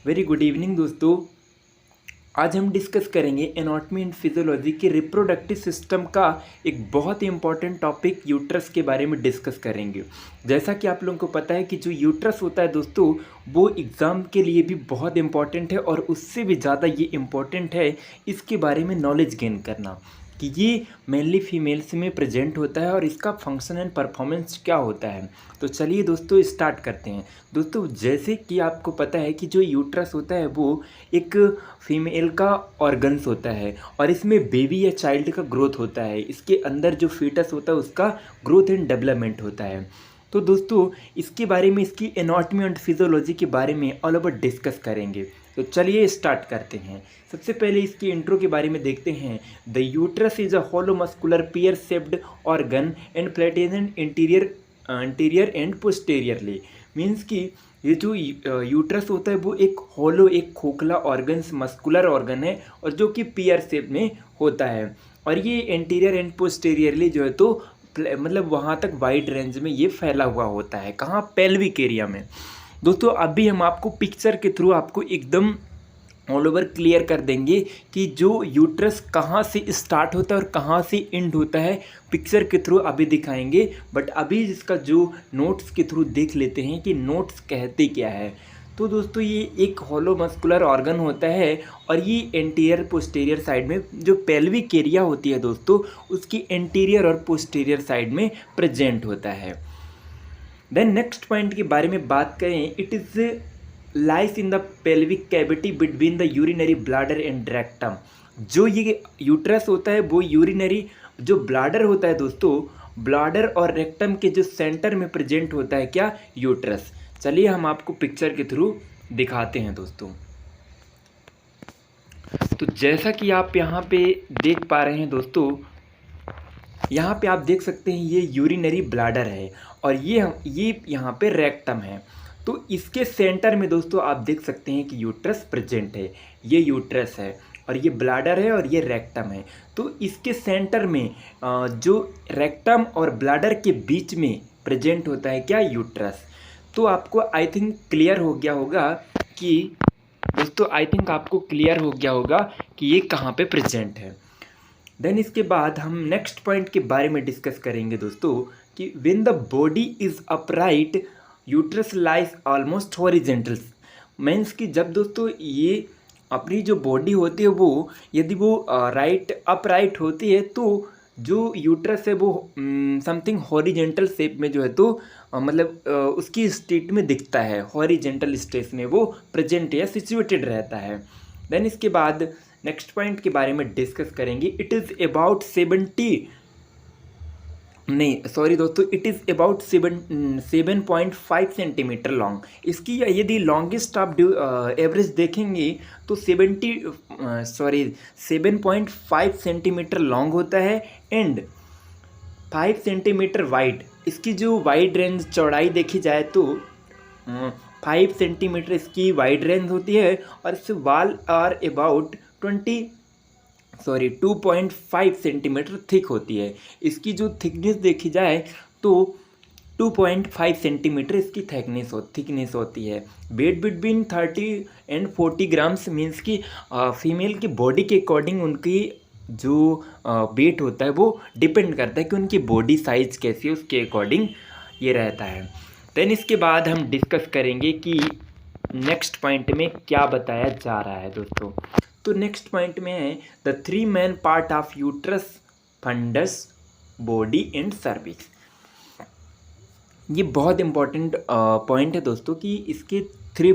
Very good evening दोस्तों। आज हम डिस्कस करेंगे एनाटॉमी एंड फिजियोलॉजी के रिप्रोडक्टिव सिस्टम का एक बहुत ही इंपॉर्टेंट टॉपिक यूट्रस के बारे में डिस्कस करेंगे। जैसा कि आप लोगों को पता है कि जो यूट्रस होता है दोस्तों, वो एग्ज़ाम के लिए भी बहुत इंपॉर्टेंट है और उससे भी ज़्यादा ये इम्पॉर्टेंट है इसके बारे में नॉलेज गेन करना कि ये मेनली फीमेल्स में प्रेजेंट होता है और इसका फंक्शन एंड परफॉर्मेंस क्या होता है। तो चलिए दोस्तों स्टार्ट करते हैं। दोस्तों जैसे कि आपको पता है कि जो यूट्रस होता है वो एक फीमेल का ऑर्गन्स होता है और इसमें बेबी या चाइल्ड का ग्रोथ होता है। इसके अंदर जो फीटस होता है उसका ग्रोथ एंड डेवलपमेंट होता है। तो दोस्तों इसके बारे में, इसकी एनाटॉमी एंड फिजियोलॉजी के बारे में ऑल ओवर डिस्कस करेंगे। तो चलिए स्टार्ट करते हैं। सबसे पहले इसकी इंट्रो के बारे में देखते हैं। The uterus is a hollow muscular pear shaped organ and flattened anteriorly and posteriorly. Means कि ये जो यूट्रस होता है वो एक होलो, एक खोखला ऑर्गन, मस्कुलर ऑर्गन है और जो कि पियर शेप में होता है। और ये इंटीरियर एंड पोस्टेरियरली जो है तो मतलब वहाँ तक वाइड रेंज में ये फैला हुआ होता है। कहाँ? पेल्विक एरिया में। दोस्तों अभी हम आपको पिक्चर के थ्रू आपको एकदम ऑल ओवर क्लियर कर देंगे कि जो यूट्रस कहाँ से स्टार्ट होता है और कहाँ से एंड होता है, पिक्चर के थ्रू अभी दिखाएंगे। बट अभी इसका जो नोट्स के थ्रू देख लेते हैं कि नोट्स कहते क्या है। तो दोस्तों ये एक होलो मस्कुलर ऑर्गन होता है और ये एंटीरियर पोस्टीरियर साइड में जो पेल्विक एरिया होती है दोस्तों, उसकी एंटीरियर और पोस्टीरियर साइड में प्रेजेंट होता है। देन नेक्स्ट पॉइंट के बारे में बात करें, it is lies in the pelvic cavity between the urinary bladder and rectum. जो ये यूट्रस होता है वो यूरिनरी जो ब्लैडर होता है दोस्तों, ब्लैडर और रेक्टम के जो सेंटर में प्रेजेंट होता है क्या? यूट्रस। चलिए हम आपको पिक्चर के थ्रू दिखाते हैं दोस्तों। तो जैसा कि आप यहाँ पे देख पा रहे हैं दोस्तों, यहाँ पे आप देख सकते हैं ये यूरिनरी ब्लैडर है और ये यहाँ पे रेक्टम है। तो इसके सेंटर में दोस्तों आप देख सकते हैं कि यूट्रस प्रेजेंट है। ये यूट्रस है और ये ब्लैडर है और ये रेक्टम है। तो इसके सेंटर में जो रेक्टम और ब्लैडर के बीच में प्रेजेंट होता है क्या? यूट्रस। तो आपको आई थिंक क्लियर हो गया होगा कि दोस्तों आई थिंक आपको क्लियर हो गया होगा कि ये कहाँ पे प्रेजेंट है। देन इसके बाद हम नेक्स्ट पॉइंट के बारे में डिस्कस करेंगे दोस्तों कि when the body is upright uterus lies almost horizontal. Means कि जब दोस्तों ये अपनी जो बॉडी होती है वो यदि वो अपराइट होती है तो जो यूट्रस है वो समथिंग हॉरिजेंटल शेप में जो है तो मतलब उसकी स्टेट में दिखता है, हॉरिजेंटल स्टेट में वो प्रेजेंट या सिचुएटेड रहता है। देन इसके बाद नेक्स्ट पॉइंट के बारे में डिस्कस करेंगे। It is about 7.5 centimetre long. इसकी यदि लॉन्गेस्ट आप एवरेज देखेंगे तो 7.5 सेंटीमीटर लॉन्ग होता है एंड 5 सेंटीमीटर वाइड। इसकी जो वाइड रेंज चौड़ाई देखी जाए तो 5 सेंटीमीटर इसकी वाइड रेंज होती है और इस वाल आर अबाउट 2.5 सेंटीमीटर थिक होती है। इसकी जो थिकनेस देखी जाए तो 2.5 सेंटीमीटर इसकी थिकनेस होती है। Weight between 30 and 40 grams. Means कि फीमेल की बॉडी के अकॉर्डिंग उनकी जो वेट होता है वो डिपेंड करता है कि उनकी बॉडी साइज कैसी है, उसके अकॉर्डिंग ये रहता है। देन इसके बाद हम डिस्कस करेंगे कि नेक्स्ट पॉइंट में क्या बताया जा रहा है दोस्तों। तो नेक्स्ट पॉइंट में है the 3 main part of uterus, fundus, body and cervix. ये बहुत इंपॉर्टेंट पॉइंट है दोस्तों कि इसके 3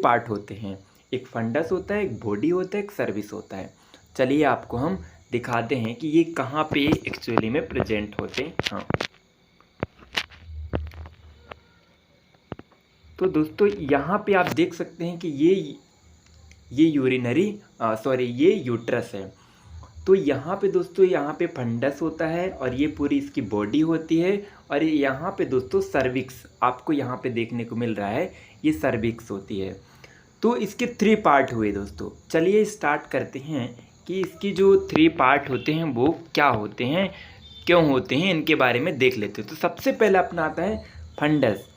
पार्ट होते हैं। एक फंडस होता है, एक बॉडी होता है, एक सर्विस होता है। चलिए आपको हम दिखाते हैं कि ये कहाँ पे एक्चुअली में प्रेजेंट होते हैं। हाँ, तो दोस्तों यहाँ पे आप देख सकते हैं कि ये ये यूट्रस है। तो यहाँ पे दोस्तों, यहाँ पे फंडस होता है और ये पूरी इसकी बॉडी होती है और यहाँ पे दोस्तों सर्विक्स आपको यहाँ पे देखने को मिल रहा है, ये सर्विक्स होती है। तो इसके 3 पार्ट हुए दोस्तों। चलिए स्टार्ट करते हैं कि इसकी जो 3 पार्ट होते हैं वो क्या होते हैं, क्यों होते हैं, इनके बारे में देख लेते हैं। तो सबसे पहले अपना आता है fundus.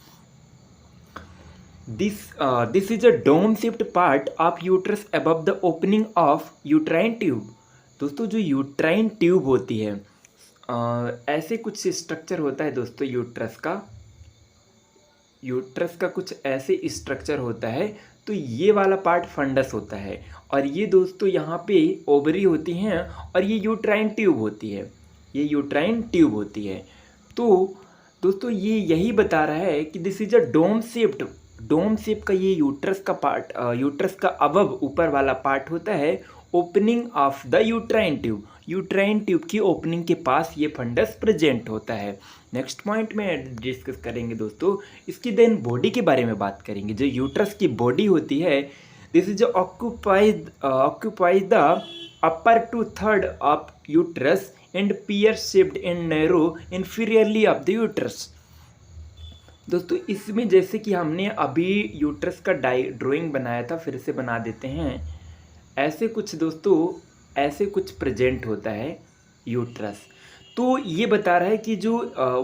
This is a dome shaped part of uterus above the opening of uterine tube. दोस्तों जो यूट्राइन ट्यूब होती है, ऐसे कुछ स्ट्रक्चर होता है दोस्तों यूट्रस का कुछ ऐसे स्ट्रक्चर होता है। तो ये वाला पार्ट फंडस होता है, और ये दोस्तों यहाँ पे ओवरी होती हैं, और ये यूट्राइन ट्यूब होती है। तो दोस्तों ये यही बता रहा है कि this is a dome shape का ये यूट्रस का अबव ऊपर वाला पार्ट होता है, opening of the uterine tube की ओपनिंग के पास ये फंडस प्रेजेंट होता है। नेक्स्ट पॉइंट में डिस्कस करेंगे दोस्तों इसकी देन बॉडी के बारे में बात करेंगे। जो यूट्रस की बॉडी होती है, this is occupies the upper 2/3 of uterus and pear shaped and narrow inferiorly of the uterus. दोस्तों इसमें जैसे कि हमने अभी यूट्रस का ड्राइंग बनाया था, फिर से बना देते हैं। ऐसे कुछ प्रेजेंट होता है यूट्रस। तो ये बता रहा है कि जो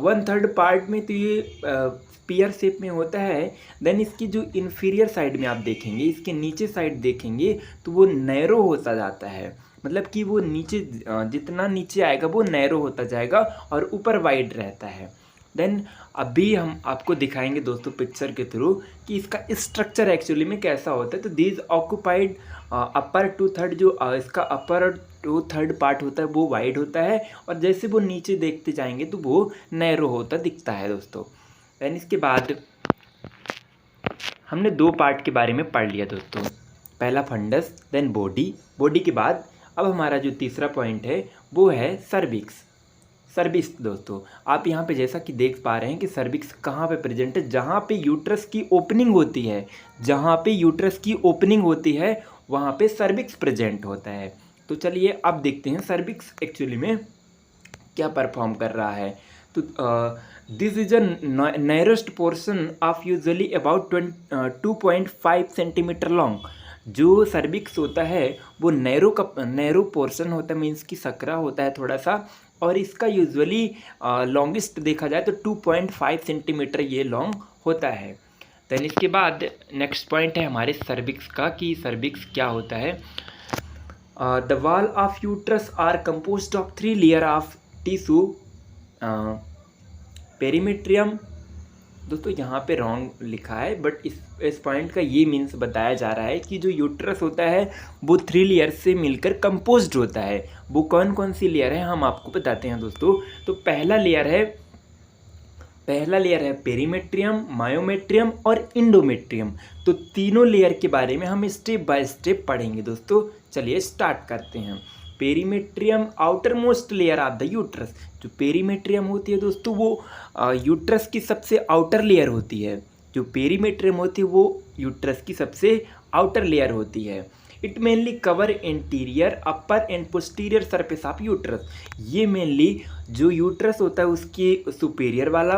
1/3 पार्ट में तो ये स्पीयर शेप में होता है। देन इसकी जो इन्फीरियर साइड में आप देखेंगे, इसके नीचे साइड देखेंगे तो वो नैरो होता जाता है, मतलब कि वो नीचे जितना नीचे आएगा वो नैरो होता जाएगा और ऊपर वाइड रहता है। देन अभी हम आपको दिखाएंगे दोस्तों पिक्चर के थ्रू कि इसका स्ट्रक्चर एक्चुअली में कैसा होता है। तो दिस ऑक्यूपाइड अपर 2/3, जो इसका अपर 2/3 पार्ट होता है वो वाइड होता है, और जैसे वो नीचे देखते जाएंगे तो वो नैरो होता दिखता है दोस्तों। देन इसके बाद हमने 2 पार्ट के बारे में पढ़ लिया दोस्तों, पहला फंडस देन बॉडी के बाद अब हमारा जो तीसरा पॉइंट है वो है सर्विक्स। दोस्तों आप यहाँ पे जैसा कि देख पा रहे हैं कि सर्विक्स कहाँ पे प्रेजेंट है, जहाँ पे यूट्रस की ओपनिंग होती है वहाँ पे सर्विक्स प्रेजेंट होता है। तो चलिए अब देखते हैं सर्विक्स एक्चुअली में क्या परफॉर्म कर रहा है। तो this is a narrowest portion of usually about 2.5 centimetre long. जो सर्विक्स होता है वो नैरो पोर्शन होता है, मीन्स कि सकरा होता है थोड़ा सा, और इसका यूजुअली लॉन्गेस्ट देखा जाए तो 2.5 सेंटीमीटर ये लॉन्ग होता है। देन इसके बाद नेक्स्ट पॉइंट है हमारे सर्विक्स का कि सर्विक्स क्या होता है। The wall of uterus are composed of 3 layer of tissue perimetrium. दोस्तों यहाँ पे रॉन्ग लिखा है, बट इस पॉइंट का ये मीन्स बताया जा रहा है कि जो यूट्रस होता है वो 3 लेयर से मिलकर कंपोज्ड होता है। वो कौन कौन सी लेयर है हम आपको बताते हैं दोस्तों। तो पहला लेयर है पेरीमेट्रियम, मायोमेट्रियम और इंडोमेट्रियम। तो तीनों लेयर के बारे में हम स्टेप बाय स्टेप पढ़ेंगे दोस्तों। चलिए स्टार्ट करते हैं। Perimetrium outer most layer of the uterus. जो पेरीमेट्रियम होती है दोस्तों वो यूट्रस की सबसे आउटर लेयर होती है। जो पेरीमेट्रियम होती है वो यूट्रस की सबसे आउटर लेयर होती है। It mainly cover interior, upper and posterior surface of uterus. ये मेनली जो यूट्रस होता है उसके सुपीरियर वाला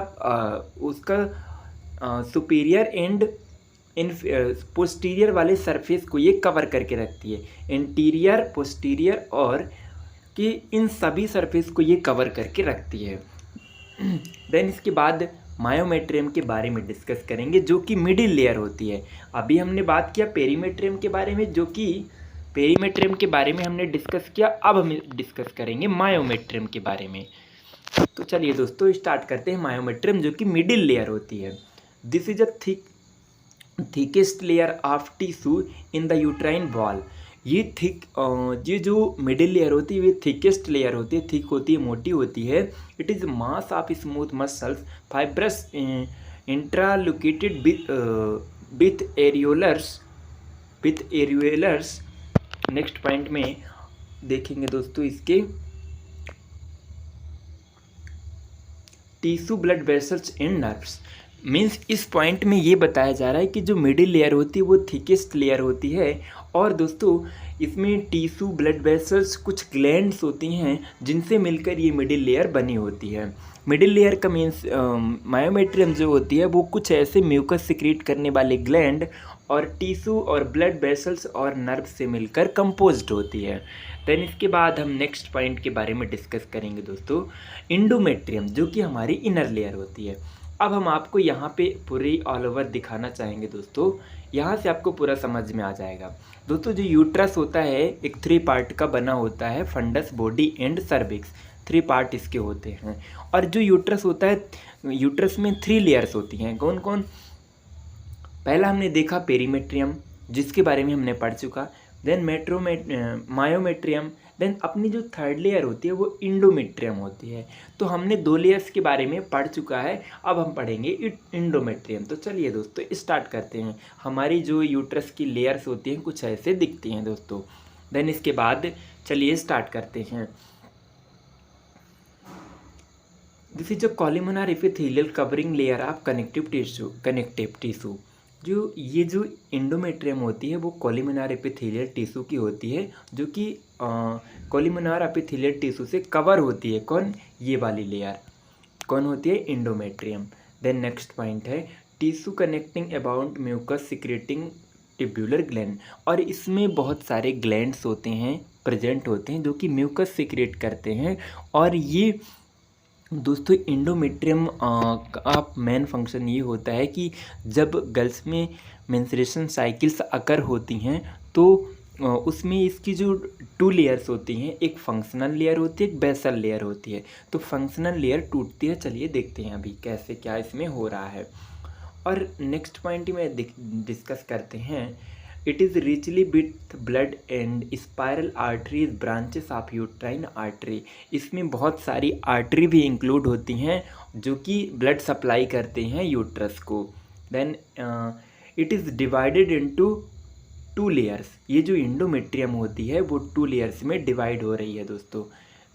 सुपीरियर एंड पोस्टीरियर वाले सरफेस को ये कवर करके रखती है। इंटीरियर, पोस्टीरियर और कि इन सभी सरफेस को ये कवर करके रखती है। देन इसके बाद मायोमेट्रियम के बारे में डिस्कस करेंगे जो कि मिडिल लेयर होती है। अभी हमने बात किया पेरीमेट्रियम के बारे में, जो कि पेरीमेट्रियम के बारे में हमने डिस्कस किया। अब हम डिस्कस करेंगे मायोमेट्रियम के बारे में। तो चलिए दोस्तों स्टार्ट करते हैं। मायोमेट्रियम जो कि मिडिल लेयर होती है। This is a thickest layer of tissue in the uterine wall. ये जो मिडिल लेयर होती है ये थिकेस्ट लेयर होती है, थिक होती है, मोटी होती है। It is mass of smooth muscles fibres interlocated with areolars. Next point में देखेंगे दोस्तों इसके tissue, blood vessels and nerves. Means इस पॉइंट में ये बताया जा रहा है कि जो मिडिल लेयर होती है वो थिकेस्ट लेयर होती है, और दोस्तों इसमें टिश्यू, ब्लड वेसल्स, कुछ ग्लैंड्स होती हैं जिनसे मिलकर ये मिडिल लेयर बनी होती है। मिडिल लेयर का मीन्स मायोमेट्रियम जो होती है वो कुछ ऐसे म्यूकस सिक्रीट करने वाले ग्लैंड और टिश्यू और ब्लड वेसल्स और नर्व से मिलकर कंपोज्ड होती है। देन इसके बाद हम नेक्स्ट पॉइंट के बारे में डिस्कस करेंगे दोस्तों, इंडोमेट्रियम जो कि हमारी इनर लेयर होती है। अब हम आपको यहाँ पे पूरी ऑल ओवर दिखाना चाहेंगे दोस्तों, यहाँ से आपको पूरा समझ में आ जाएगा। दोस्तों जो यूट्रस होता है एक 3 पार्ट का बना होता है, fundus, body and cervix, 3 part इसके होते हैं। और जो यूट्रस होता है, यूट्रस में 3 लेयर्स होती हैं। कौन कौन? पहला हमने देखा पेरीमेट्रियम, जिसके बारे में हमने पढ़ चुका। Then myometrium. देन अपनी जो थर्ड लेयर होती है वो इंडोमेट्रियम होती है। तो हमने 2 लेयर्स के बारे में पढ़ चुका है, अब हम पढ़ेंगे इंडोमेट्रियम। तो चलिए दोस्तों स्टार्ट करते हैं। हमारी जो यूट्रस की लेयर्स होती हैं कुछ ऐसे दिखती हैं दोस्तों। देन इसके बाद चलिए स्टार्ट करते हैं। This is a columnar epithelial covering layer of connective tissue. ये जो इंडोमेट्रियम होती है वो कॉलमनार एपिथेलियल टिश्यू की होती है, जो कि कॉलमनार एपिथेलियल टिश्यू से कवर होती है। कौन? ये वाली लेयर कौन होती है? इंडोमेट्रियम। देन नेक्स्ट पॉइंट है tissue connecting about mucus secreting tubular gland. और इसमें बहुत सारे ग्लैंड्स होते हैं, प्रेजेंट होते हैं, जो कि म्यूकस सिक्रेट करते हैं। और ये दोस्तों इंडोमेट्रियम का मेन फंक्शन ये होता है कि जब गर्ल्स में मेंस्ट्रुएशन साइकिल्स अकर होती हैं तो उसमें इसकी जो 2 लेयर्स होती हैं, एक फंक्शनल लेयर होती है, एक बेसल लेयर होती है। तो फंक्शनल लेयर टूटती है। चलिए देखते हैं अभी कैसे क्या इसमें हो रहा है। और नेक्स्ट पॉइंट में डिस्कस करते हैं। It is richly with blood and spiral arteries branches of uterine artery. इसमें बहुत सारी आर्टरी भी इंक्लूड होती हैं जो कि ब्लड सप्लाई करते हैं यूट्रस को। Then it is divided into 2 layers. ये जो इंडोमेट्रियम होती है वो 2 लेयर्स में डिवाइड हो रही है दोस्तों।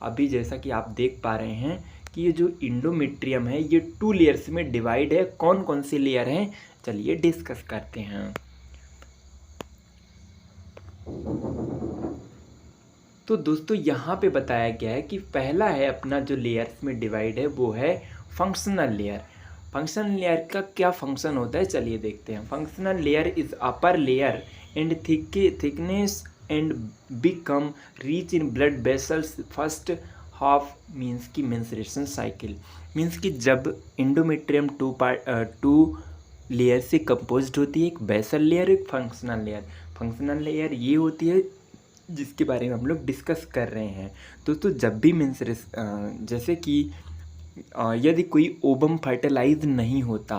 अभी जैसा कि आप देख पा रहे हैं कि ये जो इंडोमेट्रियम है ये 2 लेयर्स में डिवाइड है। कौन कौन सी लेयर हैं चलिए डिस्कस करते हैं। तो दोस्तों यहाँ पे बताया गया है कि पहला है अपना जो लेयर्स में डिवाइड है वो है फंक्शनल लेयर। फंक्शनल लेयर का क्या फंक्शन होता है चलिए देखते हैं। Functional layer is upper layer and thickness and become reach in blood vessels first half means की मेंस्ट्रुएशन साइकिल। मीन्स कि जब इंडोमेट्रियम 2 लेयर से कंपोज्ड होती है, एक बेसल लेयर एक फंक्शनल लेयर। फंक्शनल लेयर ये होती है जिसके बारे में हम लोग डिस्कस कर रहे हैं दोस्तों। जब भी जैसे कि यदि कोई ओवम फर्टिलाइज नहीं होता,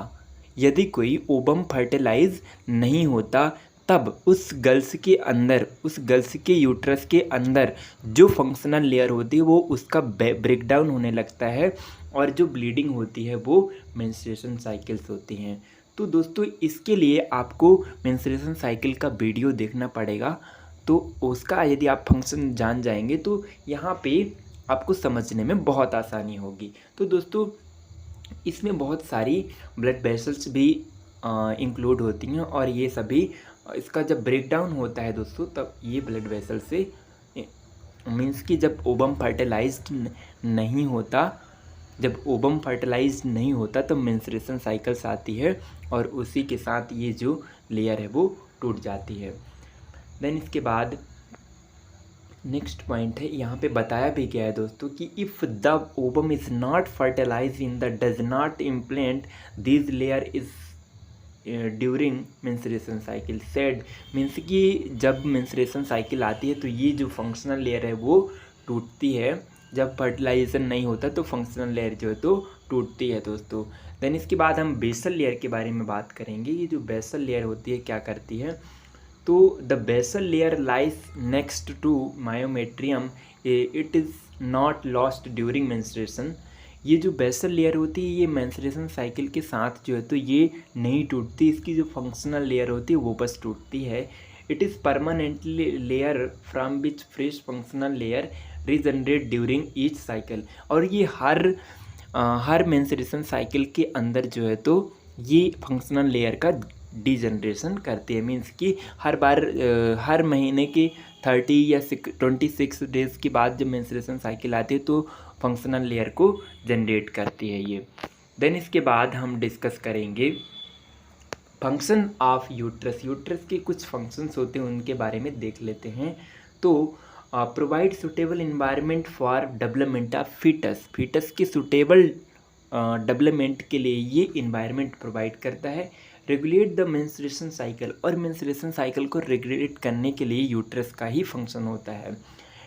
यदि कोई ओवम फर्टिलाइज नहीं होता तब उस गर्ल्स के यूट्रस के अंदर जो फंक्शनल लेयर होती है वो उसका ब्रेकडाउन होने लगता है और जो ब्लीडिंग होती है वो मेंस्ट्रुएशन साइकिल्स होती हैं। तो दोस्तों इसके लिए आपको मेंस्ट्रुएशन साइकिल का वीडियो देखना पड़ेगा। तो उसका यदि आप फंक्शन जान जाएंगे तो यहाँ पे आपको समझने में बहुत आसानी होगी। तो दोस्तों इसमें बहुत सारी ब्लड वेसल्स भी इंक्लूड होती हैं और ये सभी इसका जब ब्रेकडाउन होता है दोस्तों तब ये ब्लड वेसल से मीन्स कि जब ओवम फर्टिलाइज्ड नहीं होता, जब ओवम फर्टिलाइज्ड नहीं होता तब मेंस्ट्रुएशन साइकिल्स आती है और उसी के साथ ये जो लेयर है वो टूट जाती है। देन इसके बाद नेक्स्ट पॉइंट है, यहाँ पे बताया भी गया है दोस्तों कि if the ovum is not fertilise in the does not implant this layer is during menstruation cycle shed. Means कि जब मेंस्ट्रुएशन साइकिल आती है तो ये जो फंक्शनल लेयर है वो टूटती है। जब फर्टिलाइजेशन नहीं होता तो फंक्शनल लेयर जो है तो टूटती है दोस्तों। देन इसके बाद हम बेसल लेयर के बारे में बात करेंगे। ये जो बेसल लेयर होती है क्या करती है, तो the basal layer lies next to myometrium, it is not lost during menstruation. ये जो बेसल लेयर होती है ये मेंस्ट्रुएशन साइकिल के साथ जो है तो ये नहीं टूटती, इसकी जो फंक्शनल लेयर होती है वो बस टूटती है। It is permanently layer from which fresh functional layer regenerate during each cycle. और ये हर मेंस्ट्रुएशन साइकिल के अंदर जो है तो ये फंक्शनल लेयर का डीजनरेशन करती है। मीन्स कि हर बार हर महीने के 30 या 26 डेज़ के बाद जब मेंस्ट्रुएशन साइकिल आती है तो फंक्शनल लेयर को जनरेट करती है ये। देन इसके बाद हम डिस्कस करेंगे फंक्शन ऑफ यूट्रस। यूट्रस के कुछ फंक्शंस होते हैं उनके बारे में देख लेते हैं। तो provide suitable environment for development of foetus. Foetus की सुटेबल डेवलपमेंट के लिए ये इन्वायरमेंट प्रोवाइड करता है। रेगुलेट द मेंस्ट्रुएशन साइकिल, और मेंस्ट्रुएशन साइकिल को रेगुलेट करने के लिए यूट्रस का ही फंक्शन होता है।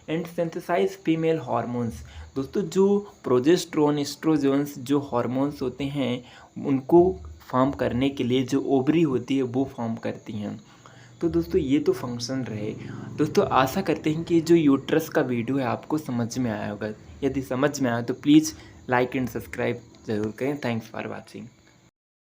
एंड सिंथेसाइज फीमेल हार्मोन्स, दोस्तों जो प्रोजेस्टेरोन एस्ट्रोजन्स जो हार्मोन्स होते हैं उनको फॉर्म करने के लिए जो ओवरी होती है वो फॉर्म करती हैं। तो दोस्तों ये तो फंक्शन रहे। दोस्तों आशा करते हैं कि जो यूट्रस का वीडियो है आपको समझ में आया होगा। यदि समझ में आया तो प्लीज़ लाइक एंड सब्सक्राइब ज़रूर करें। Thanks for watching.